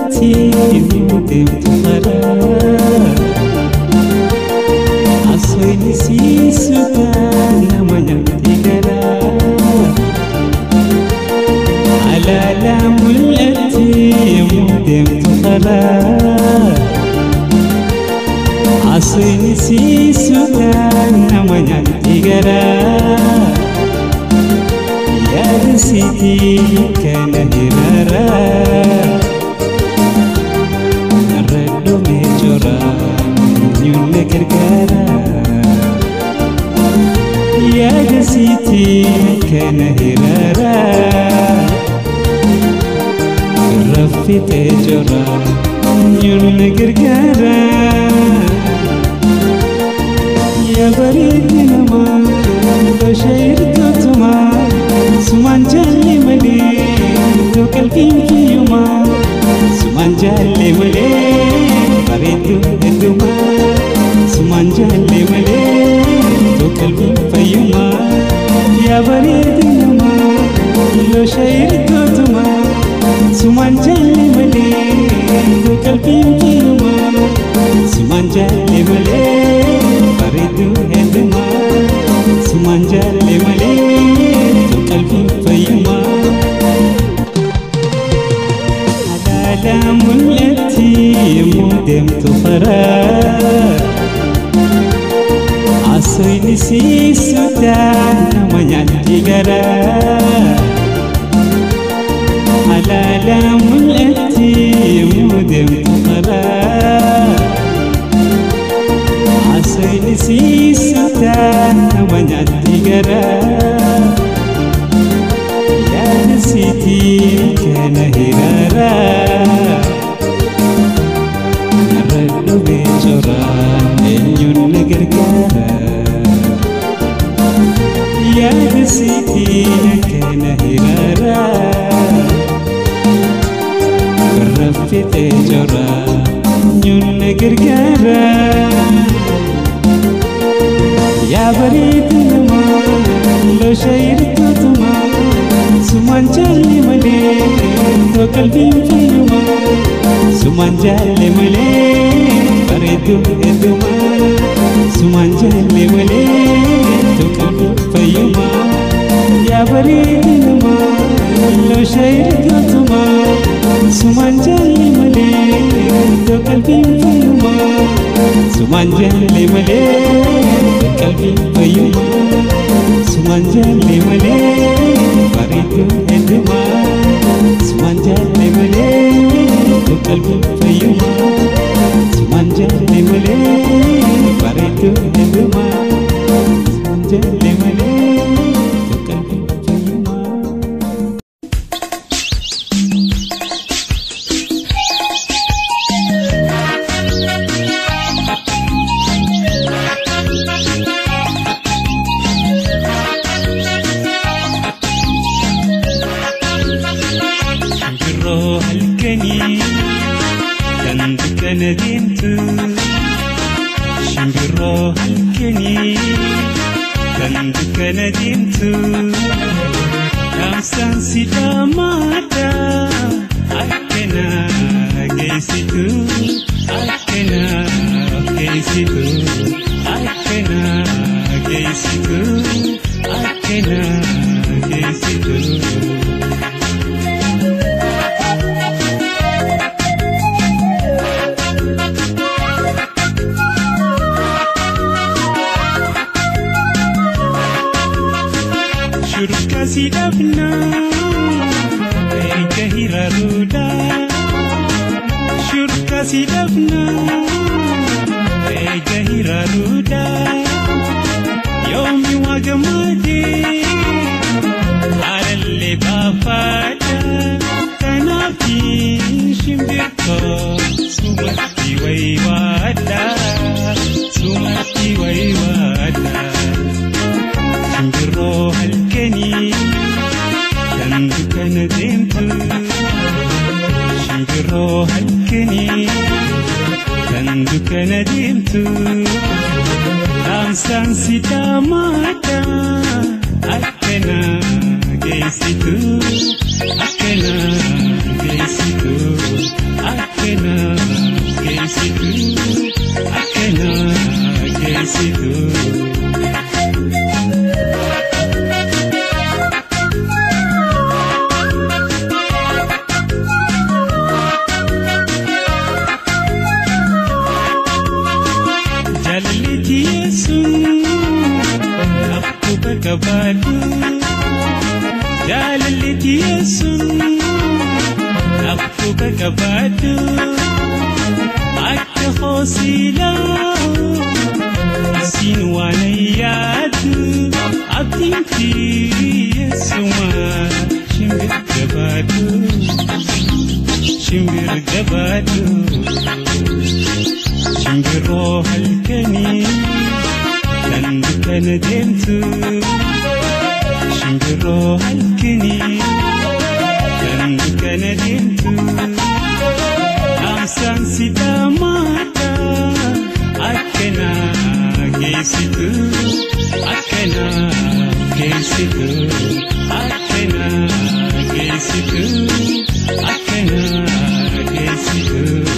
mul'atti deemtu karaa asooyni siisuudhaan nama nyaatti garaa alaalaa mul'atti deemtu karaa asooyni siisuudhaan nama nyaatti garaa yaada sitii kana hiraraa narra dhumee joraa nyuunna gargaaraa yaada sitii kana hiraraa raffitee joraa nyuunna gargaaraa yaa bareedni namaa bashaayirtootumaa sumaan jaalle malee iddoo qalbiin kiyyumaa sumaan jaalle malee bareedduu heddumaa sumaan jaalle malee iddoo qalbiin fayyumaa yaa bareedni namaa yoo shaayirtootumaa sumaan jaalle malee iddoo qalbiin kiyyumaa sumaan jaalle malee bareedduu heddumaa sumaan jaalle malee qalbiin fayyumaa alaalaa mul'atti yemmuu deemtu karaa asooyni siisuudhaan nama nyaatti garaa alaalaa mul'atti yemmuu deemtu karaa asooyni siisuudhaan nama nyaatti garaa yaada sitii kana hiraraa narra dhumee joraa eenyuun na gargaaraa yaada sitii kana hiraraa raffitee joraa eenyuun na gargaaraa yaa bareedni namaa loo shaayirtootumaa sumaan jaalle malee iddoo qalbiin fayyumaa sumaan jaalle malee bareedduu heddumaa sumaan jaalle malee iddoo qalbiin fayyumaa yaa bareedni namaa loo shaayirtootumaa sumaan jaalle malee iddoo qalbiin fayyumaa sumaan jaalle malee iddoo qalbiin fayyumaa sumaan jaalle malee bareedduu heddumaa sumaan jaalle malee iddoo qalbiin fayyumaa sumaan jaalle malee bareedduu heddumaa sumaan jaalle malee iddoo qalbiin fayyumaa. shimbiroo halkanii kan dukkana deemtu dhaamsaan si dhaamaadha akkana geessitu akkana geessitu akkana geessitu akkana geessitu. Shurukasi dafna, eja hiraruda. Shurukasi dafna, eja hiraruda. Yomi wagamade, aralle bafada. Kanafi shimbirko, sumati waywada, sumati waywada. Shimbiroo halkanii kan dukkana deemtu shimbiroo halkanii kan dukkana deemtu dhaamsaan si dhaamaadha akkana geessitu akkana geessitu. kabadu Jalaliti yesun Aktu kabadu Akka khosila Isin wanayadu Abdinti yesuma Shimbir kabadu Shimbir kabadu Shimbiro halkani Tandu ندمتو شنجرو هالكني كنك ندمتو أحسن سيدا ماتا أكنا كيسيتو أكنا كيسيتو أكنا كيسيتو أكنا كيسيتو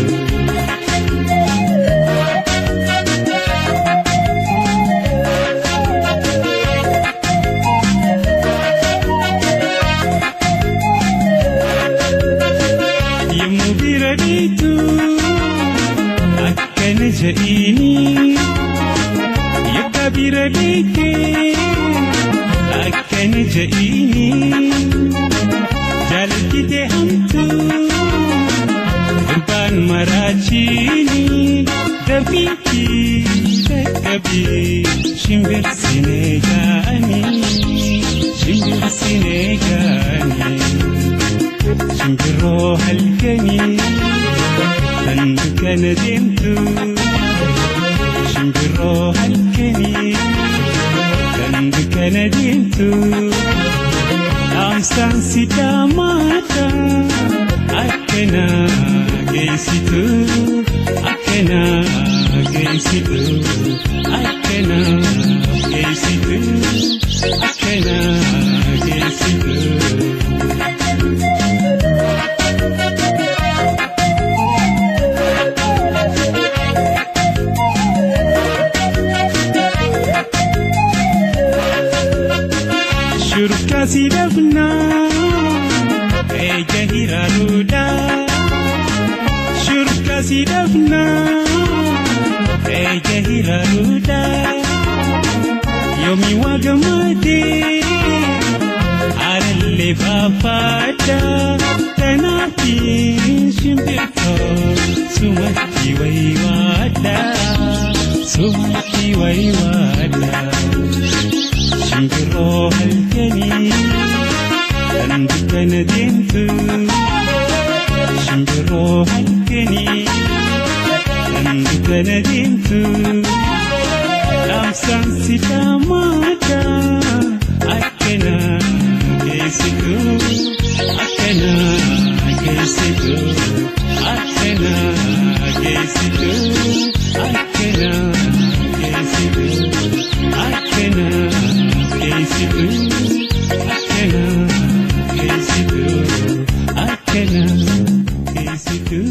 جئيني يبقى برديكي أكن جئيني جالتي دهمتو قربان مراجيني دبيكي تكبي شمبر سنيجاني شمبر سنيجاني شمبر روح الكني عندك ندمتو شنبرو هالكني عندك ندمتو أحسن سيدا ماتا أكنا كيسيتو أكنا كيسيتو أكنا كيسيتو أكنا كيسيتو سيدفنا جهيرا رودا شركة سيدفنا جهيرا رودا يومي وقمتي على اللي بافاتا تنافي شمبكو سمتي ويوادا سمتي ويوادا شنبرو هالكني عندك ندمتو شنبرو هالكني عندك ندمتو أحسن سيدا ماتا أكنا كيسيتو أكنا كيسيتو أكنا كيسيتو أكنا كيسيتو أكنا كيسيتو أكنا كيسيتو أكنا كيسيتو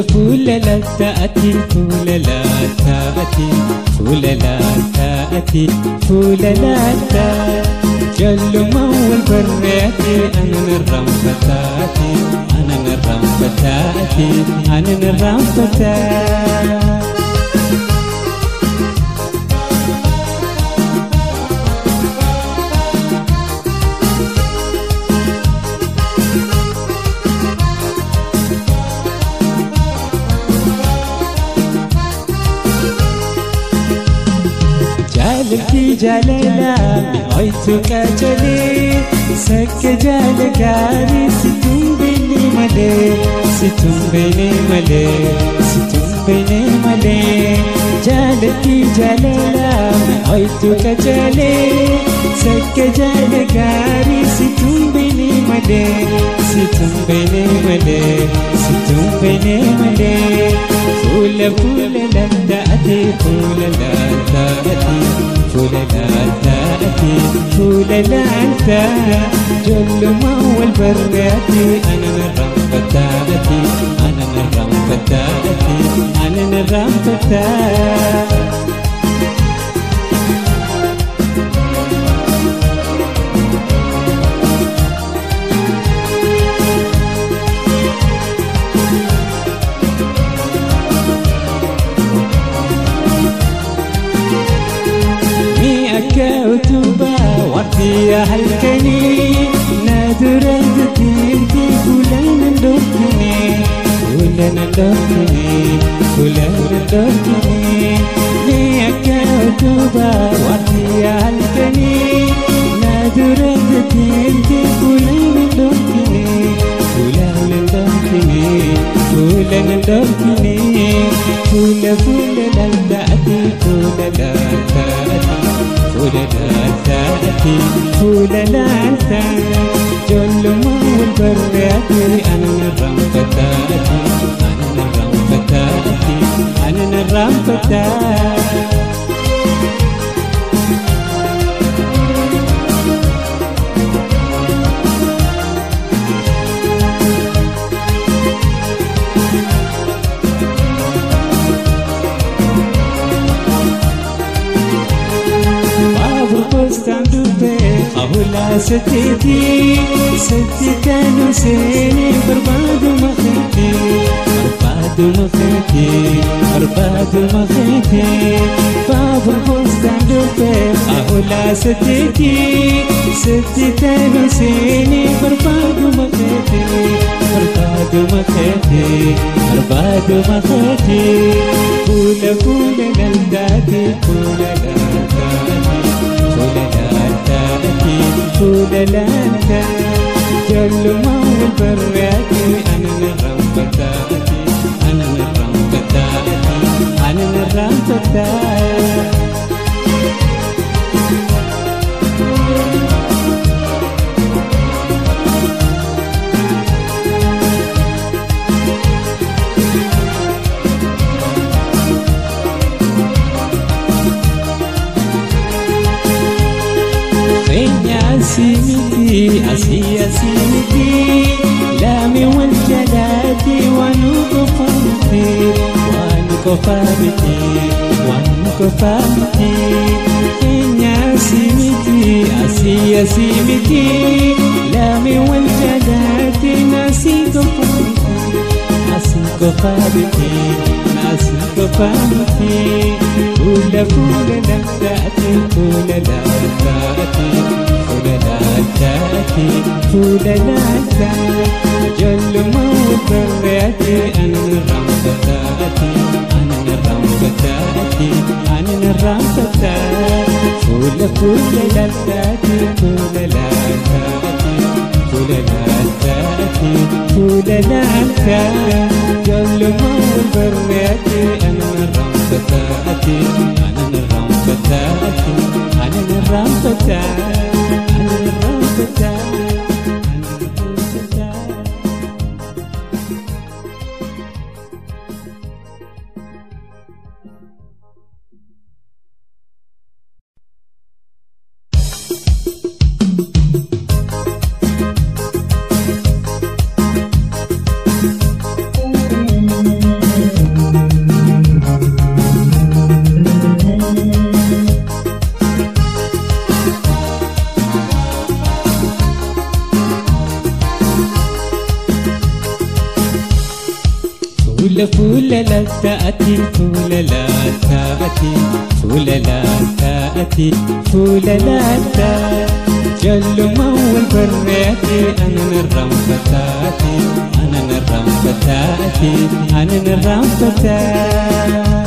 فول لا تأتي فول لا تأتي فول لا تأتي فول لا تأتي جل مول برياتي أنا نرم فتاتي أنا نرم فتاتي أنا نرم فتاتي جالكي جاليلا بغيتو كاجلي سك جالكاري ستون بيني ملي ستون بيني ملي ستون بيني ملي جالكي جاليلا بغيتو كاجلي سك جالكاري ستون بيني ملي ستون بيني ملي ستون بيني ملي فول فول لا تأتي فول لا تأتي فول لا تأتي فول لا تأتي جل مول براتي أنا نرم فتاتي أنا الرمفتة كوتبا وردي هلكني نادر دتيتي فلان ندوكني فلان ندوكني فلان ندوكني لي كوتبا وردي هلكني نادر دتيتي فلان ندوكني فلان ندوكني فلان ندوكني فلان فلان تأتي فلان تأتي فلان تأتي جل ما والبرياتي أنا نرام فتاتي أنا نرام فتاتي أنا نرام فتاتي أهلا ستيتي كانوا سيني برباد مخيتي برباد مخيتي برباد مخيتي باب البستان دوبي أهلا ستيتي كانوا سيني برباد مخيتي برباد مخيتي برباد مخيتي فولا فولا للداتي فولا للداتي فولا لانتا جل ما والبرياتي أنا نرام فتاتي أنا نرام فتاتي أنا نرام فتاتي أسيمتي أسيمتي لامي والجلاتي ونكفامتي ونكفامتي إني أسيمتي أسيمتي لامي والجلاتي نكفامتي فولا فولا لا تأتي فولا لا تأتي فولا لا تأتي جل ما وبرياتي أنا نرام فتاتي أنا نرام فتاتي أنا نرام فتاتي فولا فولا لا تأتي فولا لا تأتي فولا لا تأتي فولا لا تأتي جل ما وبرياتي أنا نرام فتاتي أنا نرام فتاتي أنا نرام فتاتي أنا نرام فتاتي فولا لا تأتي فولا لا تأتي فولا لا تأتي فولا لا تأتي جل ما والبرياتي أنا نرام فتاتي أنا نرام فتاتي أنا نرام فتاتي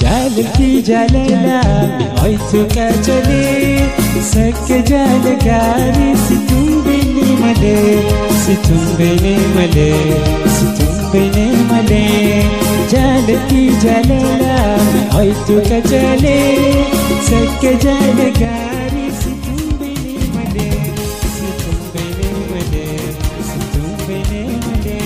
جالتي جاليلا عيتك جلي سك جالكاري ستون بيني ملي ستون بيني ملي ستون بيني ملي جالتي جاليلا عيتك جلي سك جالكاري ستون بيني ملي ستون بيني ملي ستون بيني ملي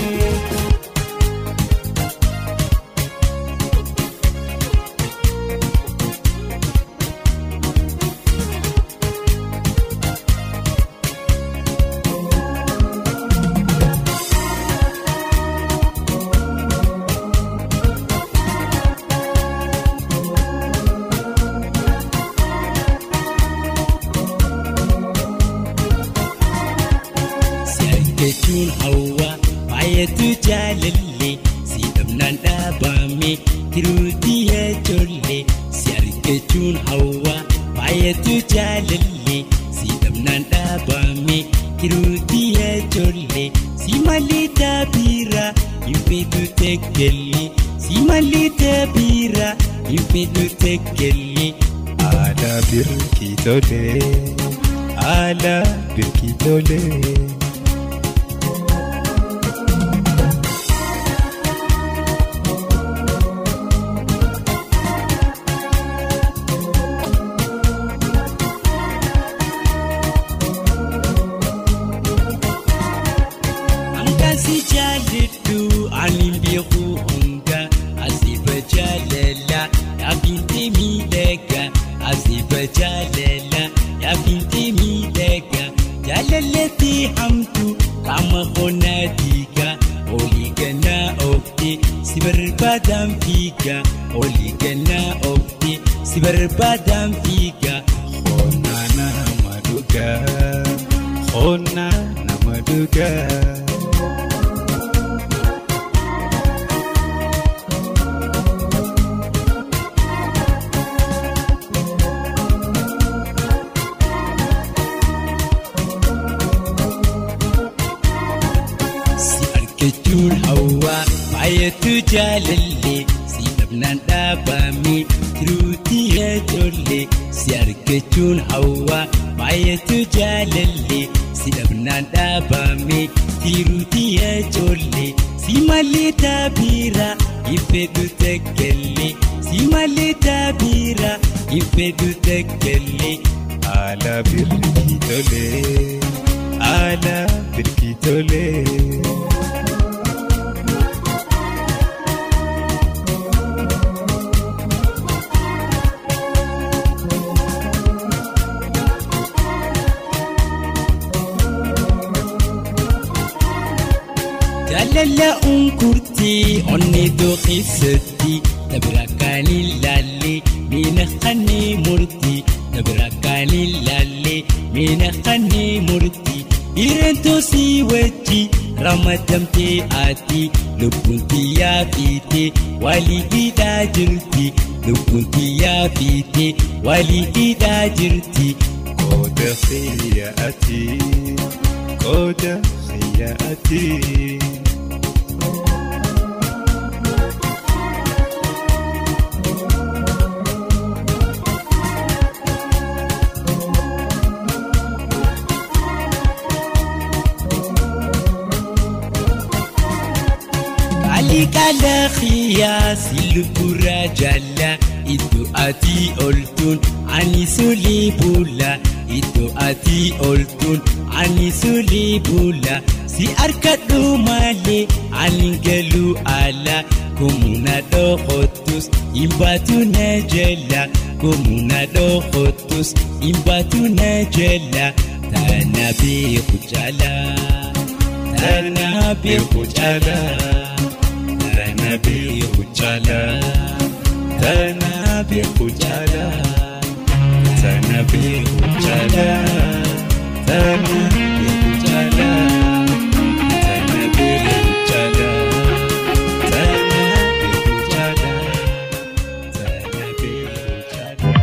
baay'eetu jaalallee si dhabnaan dhaabame tiruutii ijoollee si argachuun hawwa baay'eetu jaalallee si dhabnaan dhaabame tiruutii ijoollee si malee taabira infeetu teekkellee si malee taabira infeetu teekkellee. Ala birkitolee, ala birkitolee. Angasi jaalladhu anin beeku hunda asifa jaalala yaa binti miidhaga asifa jaalala yaa binti miidhaga jaalallatti hamtu qaama qonnatiga olii gannaa oofte si barbaadan fiiga olii gannaa oofte si barbaadan fiiga. Khonna nama dhugaa, khonna nama dhugaa. Kechuun hawwa baay'eetu jaalallee si dhabnaan dhaabame tiruutii ijoollee si argachuun hawwa baay'eetu jaalallee si dhabnaan dhaabame tiruutii ijoollee si malee taabira infeetu teekkellee si malee taabira infeetu teekkellee. Ala birkitolee, ala birkitolee. Jaalala unkurtii onnee dooqeessatti dabira kan ilaalle miina kannee murtii dabira kan ilaalle miina kannee murtii dhiirantoo si wajji ramadamtee ati lubbuun xiyyaa fiite walii hidhaa jirti lubbuun xiyyaa fiite walii hidhaa jirti. Qooda xiyyaati, qooda xiyyaati. Kala xiyaasi lubbura jala iddoo ati oltuun ani sulee bula iddoo ati oltuun ani sulee bula si arkadhu malee ani galuu ala komuna dhokotus imbaatu na jala komuna dhokotus imbaatu na jala tana beeku jala tana beeku jala. Tanabe kuchala, tanabe kuchala, tanabe kuchala, tanabe kuchala, tanabe kuchala, tanabe kuchala, tanabe kuchala.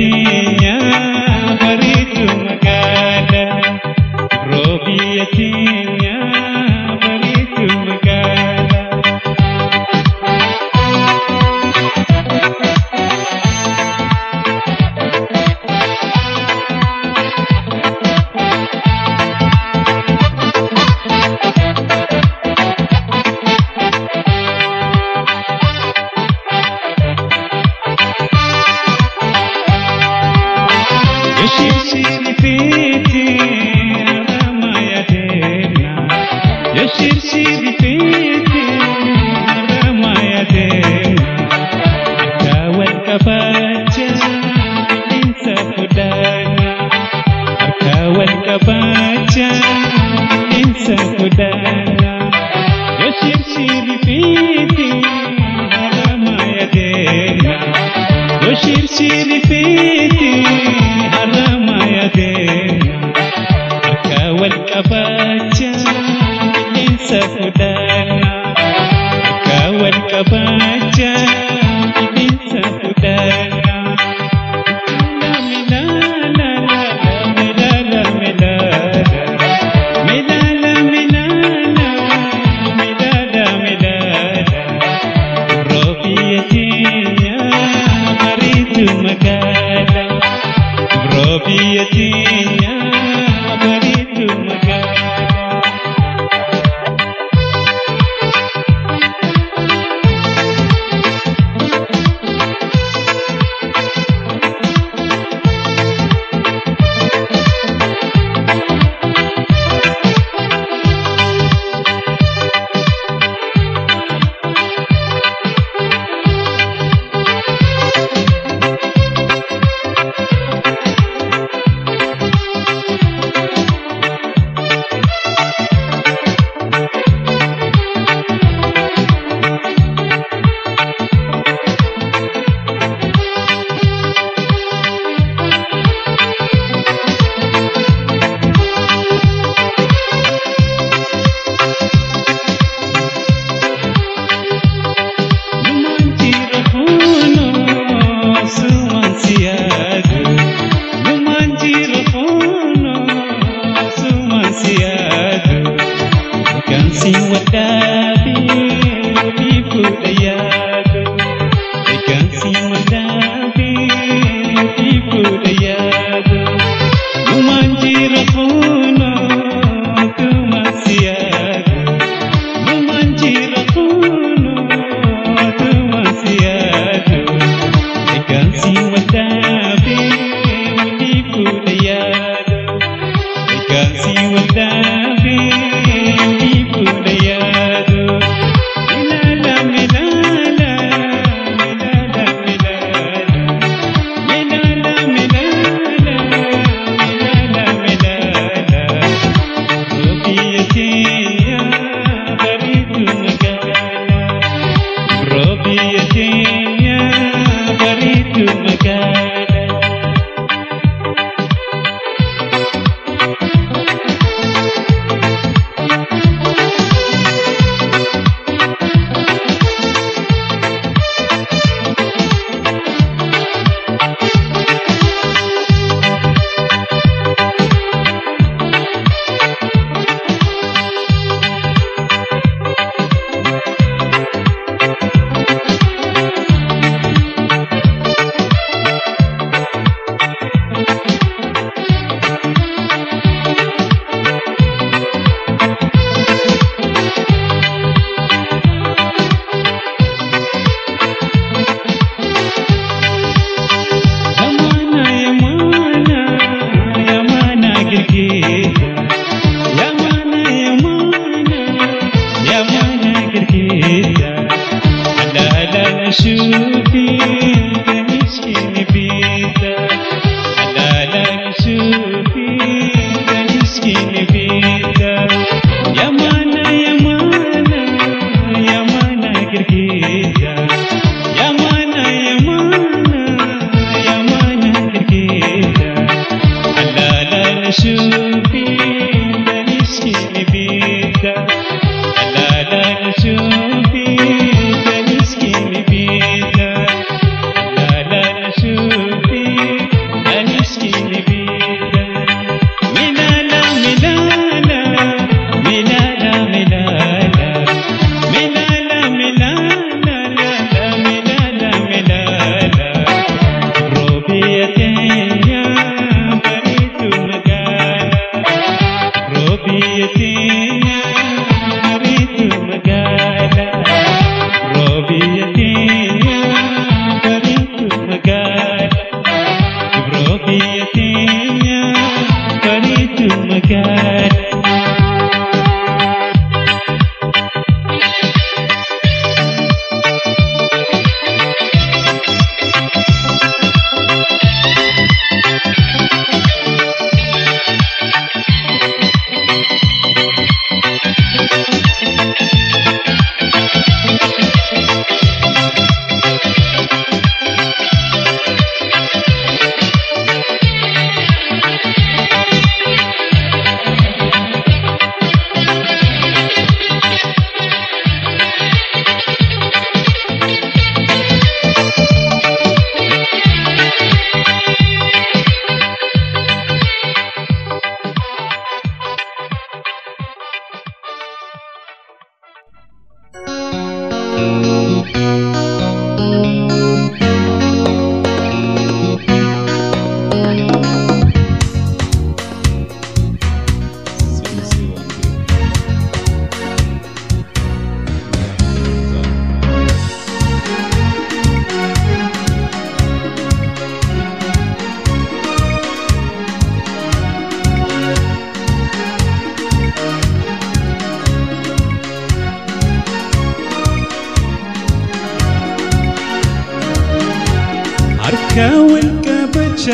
Robiatinya baritu magala. Robiatinya baritu magala. Yashir sirifiti ramaya dena. Yashir sirifiti ramaya dena. Kawan kabaca insa kudana. Kawan kabaca insa kudana. Yashir sirifiti ramaya dena. Yashir sirifiti ramaya dena. Kawan kabaca insa kudana. Kawan kabaca insa kudana. Milala milala milala milala milala milala milala. Robiatinya baritu magala. Robiatinya baritu magala.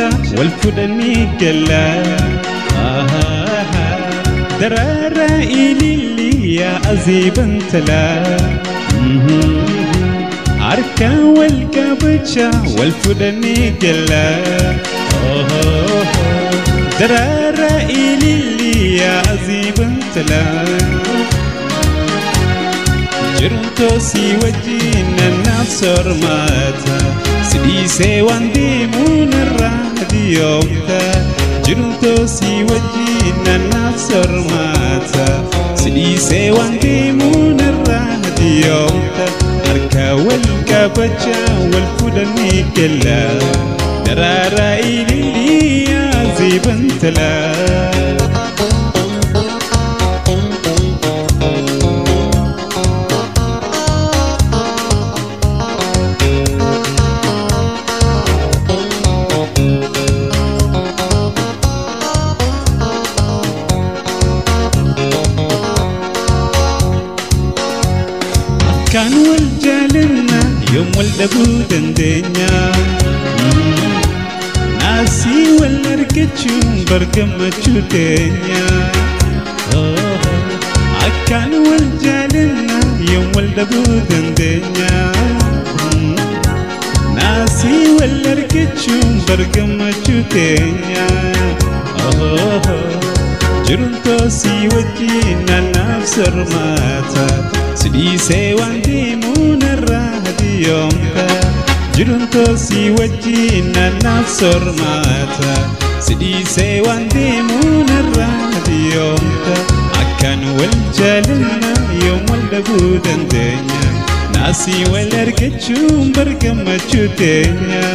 qabacha wal fudhanii galla darara ililiya aziban tala arka wal qabacha wal fudhanii galla darara ililiya aziban tala jirunto si wajina nafsor mata sidise wandi munarra diyomta jirunto si wajina nafsor mata sidise wandi munarra diyomta arka wal qabacha wal fudhani kella darara ililiya zibantala كان والجالنا يوم والدبو دندنيا ناسي والاركتشو برقمتشو دنيا كان والجالنا يوم والدبو دندنيا ناسي والاركتشو برقمتشو دنيا جرنتو سي وجينا نفس رماتا sidise wandi munarra diyomta jirunto si wajina nafsor mata sidise wandi munarra diyomta akan wal jalna yom wal dabudan denya nasi wal arkechu bargamachu denya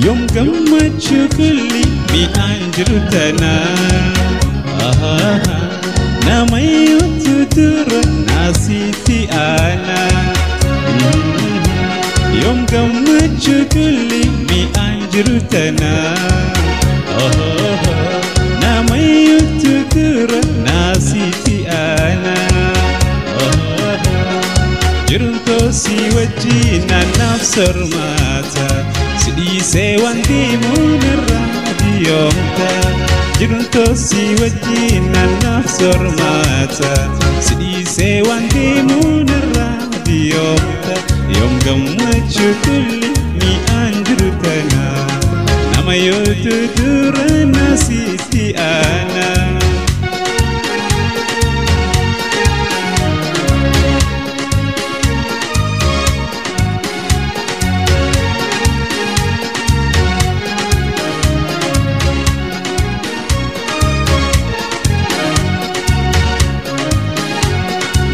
يوم قمتشو كلي بأنجرتنا نما يوتدر ناسيتي أنا يوم قمتشو كلي بأنجرتنا نما يوتدر ناسيتي أنا جرنتو سي وجينا نفسر ماتا sidise wandi munarra diyomta jirunto si wajina nafsor mata sidise wandi munarra diyomta yom gammachu kulli mi anjurtana nama yotudura nasiti ana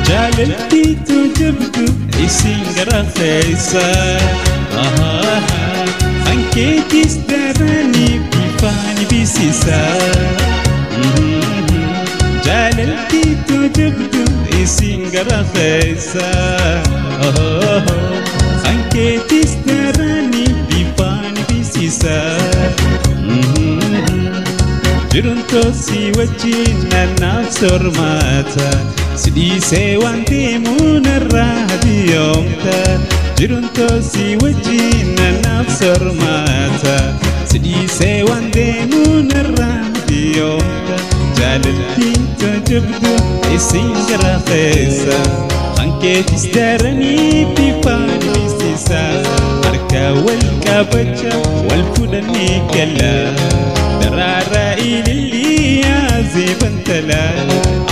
جالتي تجبدو إسنجرا خيسا أنكيتي استراني بفاني بسيسا جالتي تجبدو إسنجرا خيسا أنكيتي استراني بفاني بسيسا jirunto si wajina nafsor mata sidise wandi munarra diyomta jirunto si wajina nafsor mata sidise wandi munarra diyomta jalalti tajabdu isinjara khaysa anke tisdarani bifani sisa arka wal qabacha wal fudani kala darara ililiya zibantala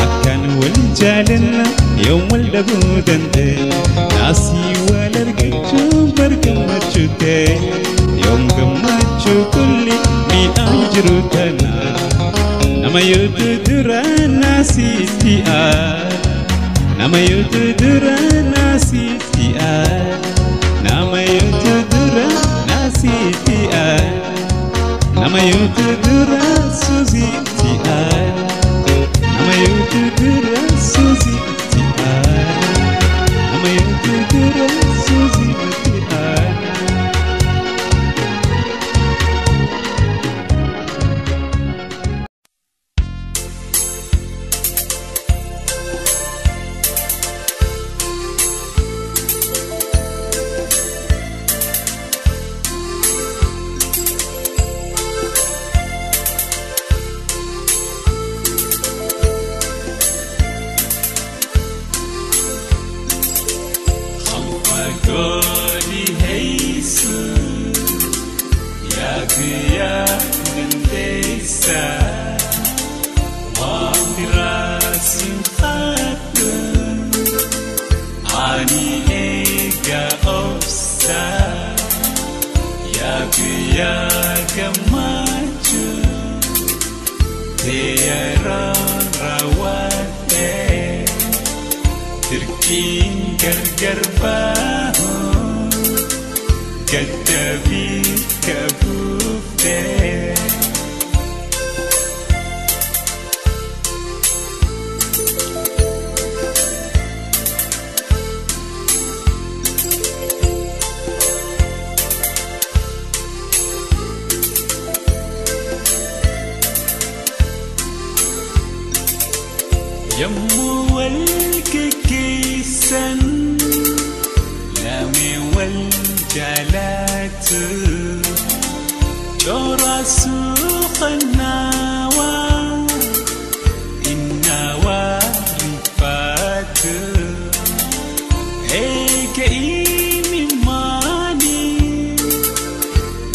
akan wal jalna yawm wal dabudante nasi wal argachu bargamachu te yawm gamachu kulli mi anjurutana nama yudura nasi ti'a nama yudura nasi ti'a nama yudura nasi ti'a nama yudura suzi ti'a nama yudura suzi ti'a nama yudura suzi ti'a يا دنديسا وانراسي خاتم ani ega ofsa ya gamaju tiara rawate terking garbaho katabi kabufte يمو والكيسن لامي والجالات جورا سوق النوى النوى رفات هيك إيمي ماني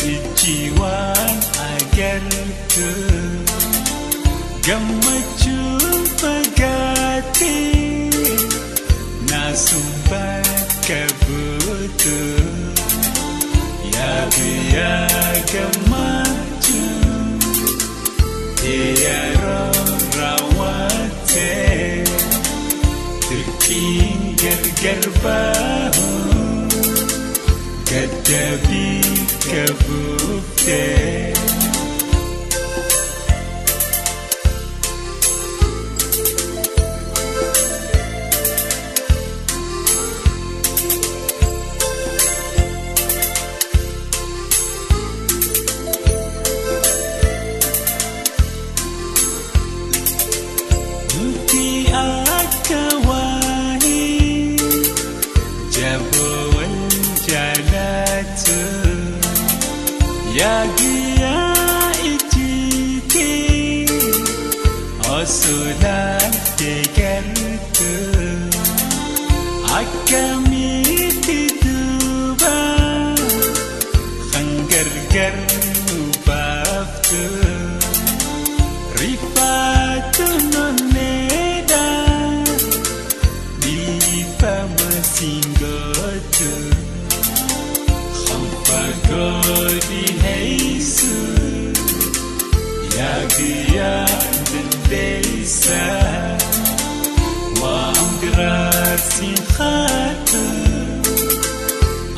الجيوان أجرت قمت pagati nasumbat kabutu ya gamaju tiara rawate terking garbaho katabi kabukte ya gia ititi osudah tegartu akami tituba khanggar ubaftu rifatu noneda dipa masinggotu Pagodi heisu ya dendesa wa amgrasi khatu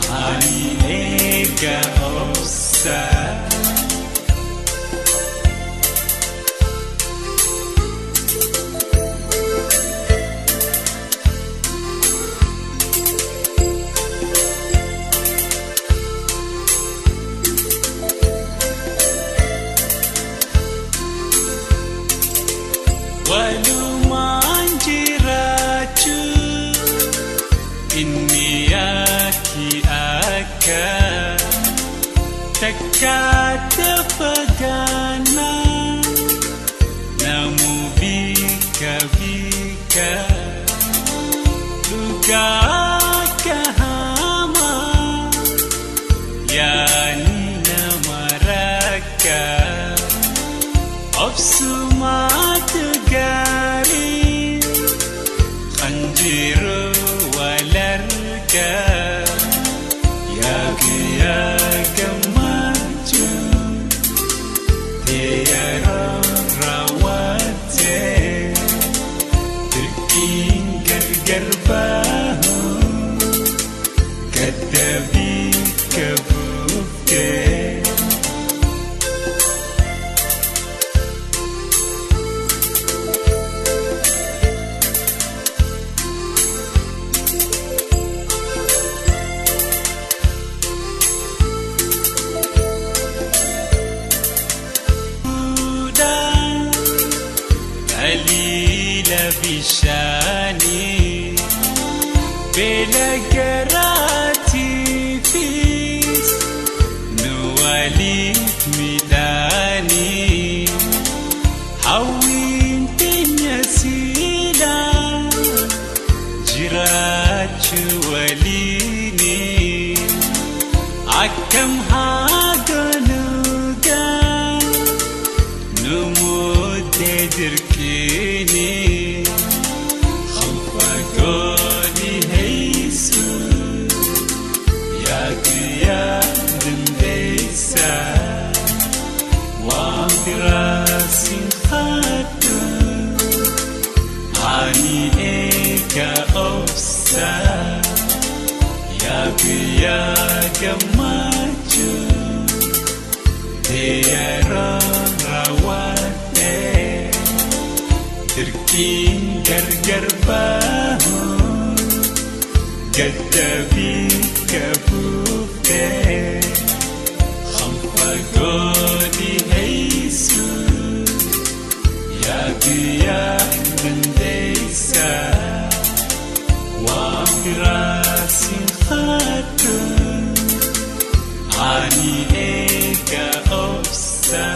ani ega ofsa walu manjiracu inni aki aka takata pagana namu bika luka kahama yani namaraka Obsumat gari Khanjiru walarga Ya gamaju Tiara rawate Terking garbaho Katabi kabukte Alila bishani bela garati fis nuwali midani hawin tinyasila jirachu walini أكم هادنوغا نمود دركيني خلفا قولي هيسو يا قيادم ديسا وامدراسين خاتو عني إيكا أوسا يا قماجو ديارا رواتي تركين غرغر باهو قدبي كبوفتي خمفا قولي هيسو يا قيادم ديسا وامراسين خاتم عني إيكا أوسا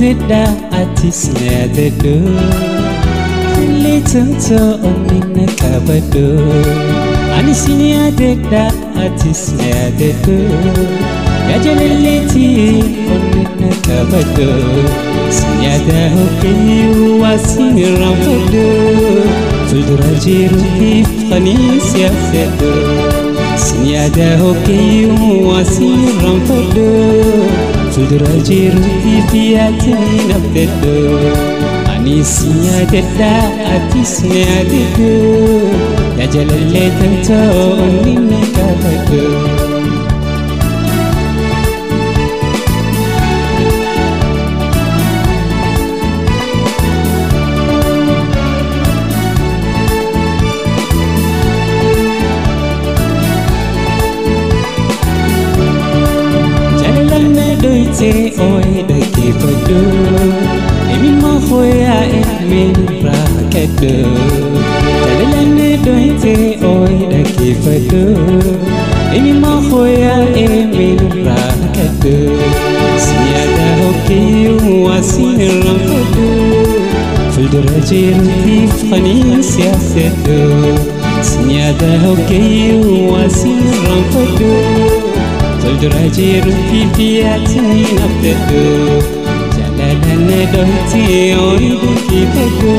Teda atisnya tedo Fili tentu onina kabado Anisnya teda atisnya tedo Gajaleliti onina kabado Sinyada hoki wasini rampodo Fuldura jiru hifani siasedo Sinyada hoki wasini rampodo Fuldura jiru hifiyati naftedo Anisnya teda atisnya tedo Gajalele tentu onina kabado Doite oi dake pado Emi mahoya emin rakedo Jalelane doite oi dake pado Emi mahoya emin rakedo Siada hoki wasini rampodo Fuldura jiru hifani siasedo Siada hoki wasini rampodo Fuldura jiru hifiyati naftedo Jalalane doiti oidu kifedo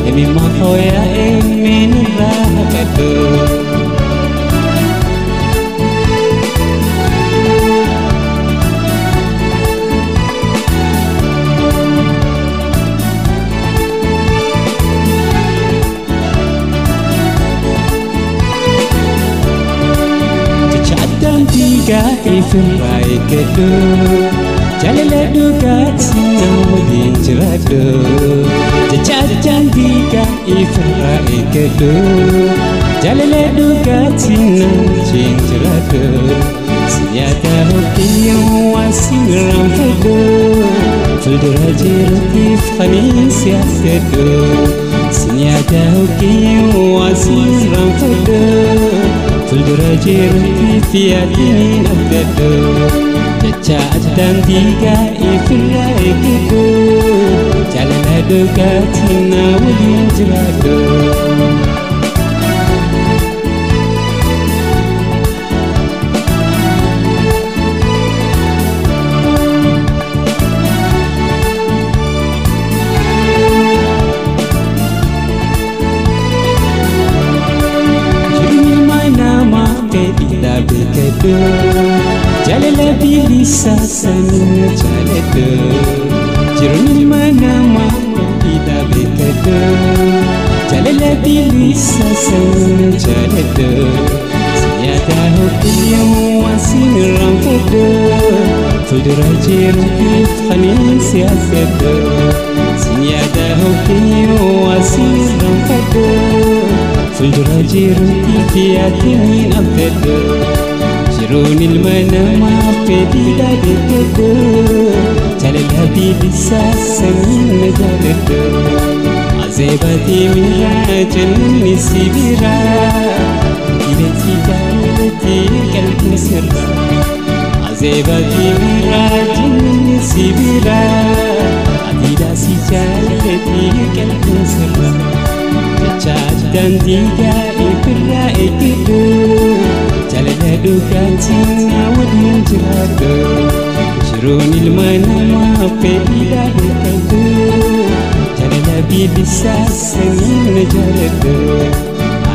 Emi mahoya emin rakedo Tiga ifrai kedo Jalele dugat sinamudin jerado Jajan tiga ifrai kedo Jalele dugat sinamudin jerado Sinyata hoki wasin rampodo Fuldura jiru hifani siasedo Sinyata hoki wasin rampodo Fuldura jiru hifiyati naftedo Jajan tiga ifrai kedo Jalele dugat sinamudin jerado Jalala bilisa sanu jaledo Jiruni mana mau ida bekedo Jalala bilisa sanu jaledo Sinyada hoki wasin rampodo Fuldura jiru hifani siasedo Sinyada hoki wasin rampodo fuuldura jirutti yaadni abdadhu jiruun ilma namaa fedhiidha deeggadhu jaalala bilisaa samiin na jaaladhu azeebatii miiraa jannanni si biraa dhibeetii jaallatii qalbii sirraa azeebatii miiraa jannanni si biraa adiidhaa si jaallatii qalbii sirraa Jajjaan diigaa ibirraa eeggadhu jaalala dhugaatiin na waliin jiraadhu jiruun ilma namaa fedhiidha deeggadhu jaalala bilisaa samiin na jaaladhu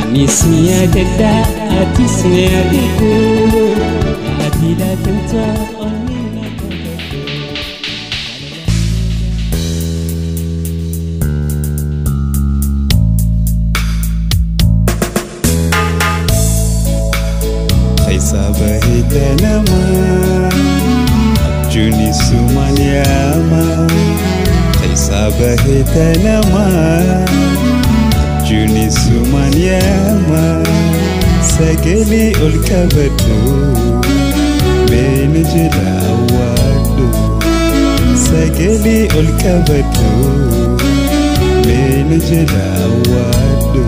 anis ni yaadadha atis ni yaadadhu ati laatamta onneen na gaggadu. Sabahita nama Juni sumanyama Sabahita nama Juni sumanyama Sageli ulkabadu Benjila wadu Sageli ulkabadu Benjila wadu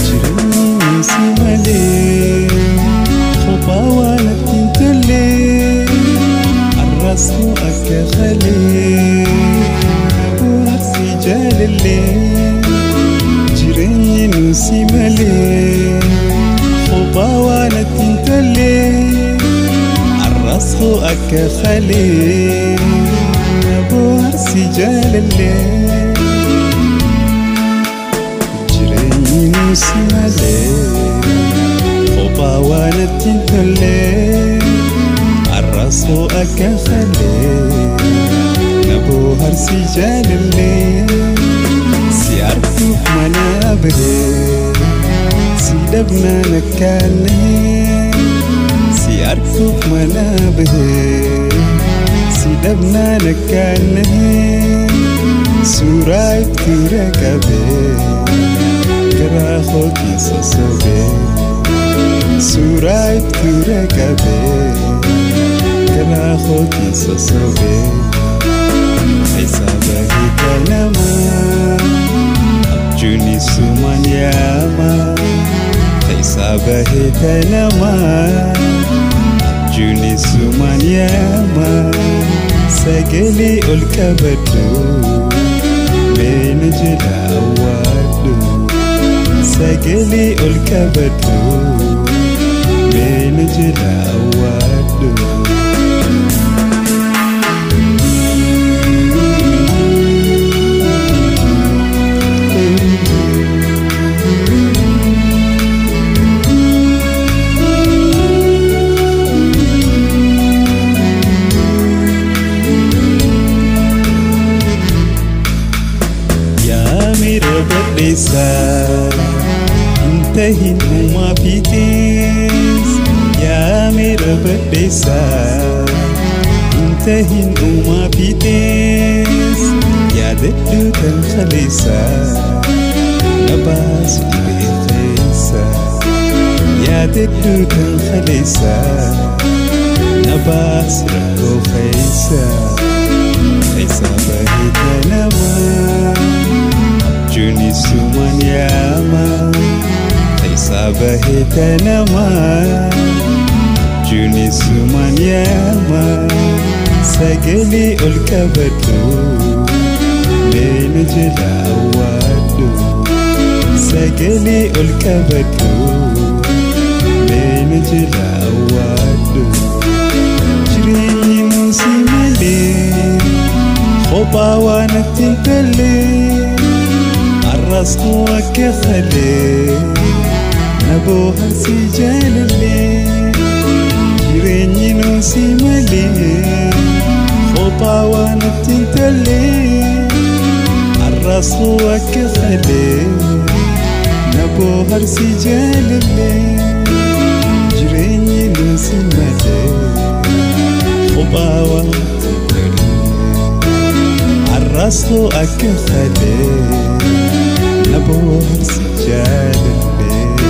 Jirani simale Bawana tintale Arrasu akkhale Buarsi jalale Jireenyi nusi male Bawana tintale Arrasu akkhale Buarsi jalale Jireenyi nusi male Bawana tintale Arrasu akkhale Nabu harsi jalale Si arfuf manabhe Si dabna nakane Si arfuf manabhe Si dabna nakane Surai tura kabe Kara khoti sosobe Surai tura kabe Kara khoti sosobe Sabahita nama Juni sumanyama Sabahita nama Juni sumanyama Sageli ulkabadu Benjila wadu Sageli ulkabadu Benjila wadu Intahin uma pitis Ya mera berdesa Intahin uma pitis Ya dedu dan khalisa Nabas ibe khaisa Ya dedu dan khalisa Nabas rako khaisa Khaisa bahita nama Juni sumanyama Sabahita nama Juni sumanyama Sageli ulkabadu Benjila wadu Sageli ulkabadu Benjila wadu Jireenyi nusi male Khobawana tintale Arrasu akkhale Nabu harsi jalale Jireenyi nusi male Khobawana tintale Arrasu akkhale Nabu harsi jalale Jireenyi nusi male Khobawana tintale Arrasu akkhale نبو هرسجال الليل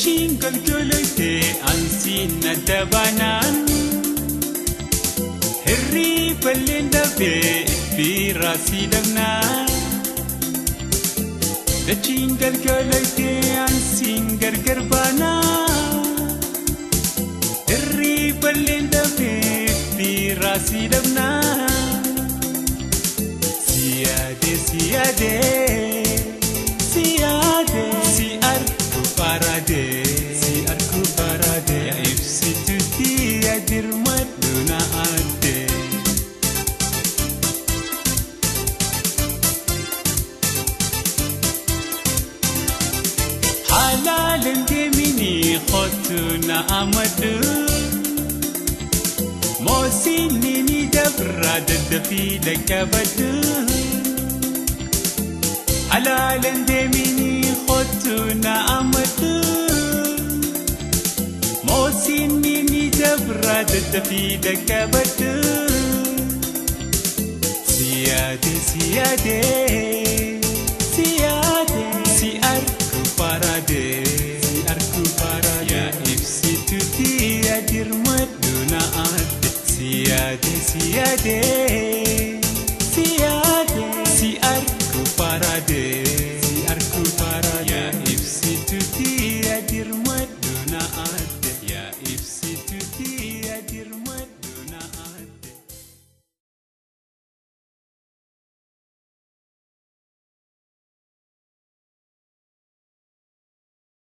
Dachiin golgoloytee ansiin adda baanaan hirriiballeen dhabee iffiirraa si dhabnaan. Dachiin golgoloytee ansiin gargar baanaan hirriiballeen dhabee iffiirraa si dhabnaan. Siyaade siyaade siyaade si argu barade ya ibsitutti adirmadhu na adde. Halaalen deemini kottu na amadu moosini ni dabra daddafii dhaqqabadhu. Halaalen deemini kottu na amadu moosini ni dabra daddafii dhaqqabadhu. Siyaade siyaade siyaade si argu barade yaa ibsitutti adirmadhu na adde. Siyaade siyaade